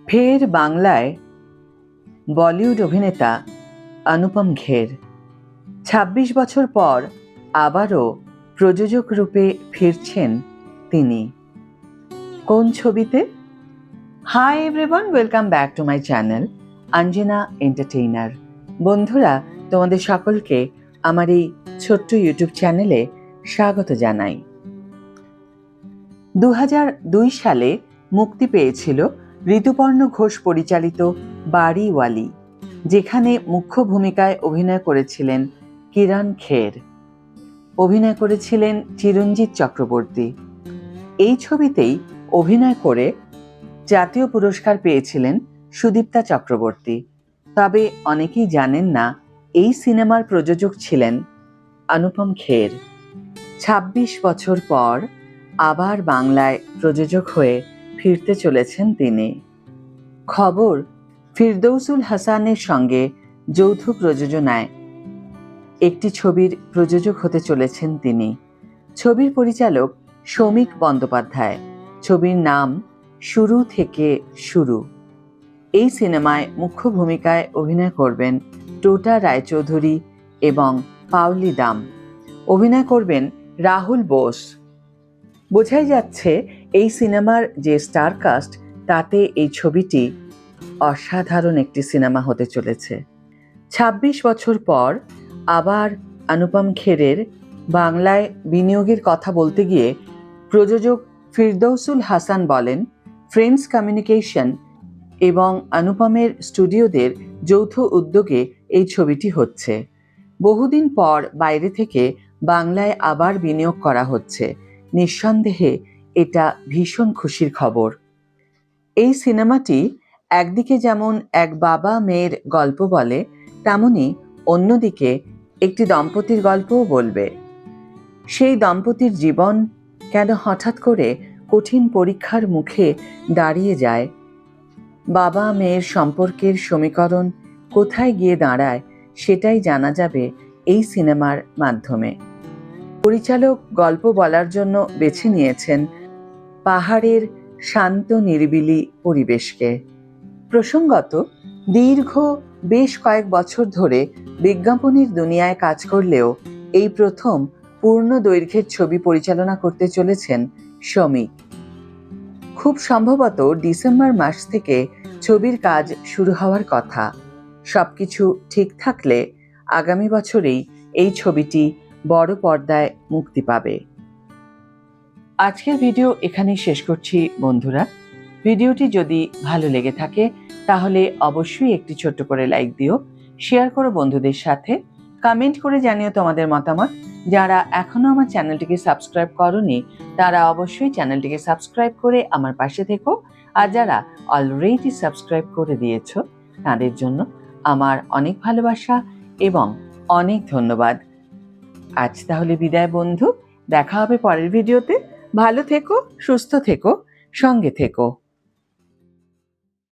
ফের বাংলায় বলিউড অভিনেতা অনুপম খের ২৬ বছর পর আবারও প্রযোজক রূপে ফিরছেন তিনি। কোন ছবিতে? Hi everyone, welcome back to my channel Anjana entertainer. বন্ধুরা, তোমাদের সকলকে আমার এই ছোট্ট ইউটিউব চ্যানেলে স্বাগত জানাই। ২০০২ সালে মুক্তি পেয়েছিল ঋতুপর্ণ ঘোষ পরিচালিত বাড়িওয়ালি, যেখানে মুখ্য ভূমিকায় অভিনয় করেছিলেন কিরণ খের, অভিনয় করেছিলেন চিরঞ্জিত চক্রবর্তী। এই ছবিতেই অভিনয় করে জাতীয় পুরস্কার পেয়েছিলেন সুদীপ্তা চক্রবর্তী। তবে অনেকেই জানেন না এই সিনেমার প্রযোজক ছিলেন অনুপম খের। ২৬ বছর পর আবার বাংলায় প্রযোজক হয়ে ফিরতে চলেছেন তিনি। খবর, ফিরদৌসুল হাসানের সঙ্গে যৌথ প্রযোজনায় একটি ছবির প্রযোজক হতে চলেছেন তিনি। ছবির পরিচালক শৌমিক বন্দ্যোপাধ্যায়। ছবির নাম শুরু থেকে শুরু। এই সিনেমায় মুখ্য ভূমিকায় অভিনয় করবেন টোটা রায়চৌধুরী এবং পাওলি দাম। অভিনয় করবেন রাহুল বোস। বোঝাই যাচ্ছে এই সিনেমার যে স্টার কাস্ট, তাতে এই ছবিটি অসাধারণ একটি সিনেমা হতে চলেছে। ২৬ বছর পর আবার অনুপম খেরের বাংলায় বিনিয়োগের কথা বলতে গিয়ে প্রযোজক ফিরদৌসুল হাসান বলেন, ফ্রেন্ডস কমিউনিকেশন এবং অনুপমের স্টুডিওদের যৌথ উদ্যোগে এই ছবিটি হচ্ছে। বহুদিন পর বাইরে থেকে বাংলায় আবার বিনিয়োগ করা হচ্ছে। নিঃসন্দেহে এটা ভীষণ খুশির খবর। এই সিনেমাটি একদিকে যেমন এক বাবা মেয়ের গল্প বলে, তেমনি অন্যদিকে একটি দম্পতির গল্পও বলবে। সেই দম্পতির জীবন কেন হঠাৎ করে কঠিন পরীক্ষার মুখে দাঁড়িয়ে যায়, বাবা মেয়ের সম্পর্কের সমীকরণ কোথায় গিয়ে দাঁড়ায়, সেটাই জানা যাবে এই সিনেমার মাধ্যমে। পরিচালক গল্প বলার জন্য বেছে নিয়েছেন পাহাড়ের শান্ত নিরিবিলি পরিবেশকে। প্রসঙ্গত, দীর্ঘ বেশ কয়েক বছর ধরে বিজ্ঞাপনের দুনিয়ায় কাজ করলেও এই প্রথম পূর্ণ দৈর্ঘ্যের ছবি পরিচালনা করতে চলেছেন শৌমিক। খুব সম্ভবত ডিসেম্বর মাস থেকে ছবির কাজ শুরু হওয়ার কথা। সবকিছু ঠিক থাকলে আগামী বছরেই এই ছবিটি বড় পর্দায় মুক্তি পাবে। আজকের ভিডিও এখানেই শেষ করছি বন্ধুরা। ভিডিওটি যদি ভালো লেগে থাকে তাহলে অবশ্যই একটি ছোট্ট করে লাইক দিও, শেয়ার করো বন্ধুদের সাথে, কমেন্ট করে জানিও তোমাদের মতামত। যারা এখনো আমার চ্যানেলটিকে সাবস্ক্রাইব করোনি তারা অবশ্যই চ্যানেলটিকে সাবস্ক্রাইব করে আমার পাশে থেকো, আর যারা অলরেডি সাবস্ক্রাইব করে দিয়েছো তাদের জন্য আমার অনেক ভালোবাসা এবং অনেক ধন্যবাদ। আজ তাহলে বিদায় বন্ধু, দেখা হবে পরের ভিডিওতে। ভালো থেকো, সুস্থ থেকো, সঙ্গে থেকো।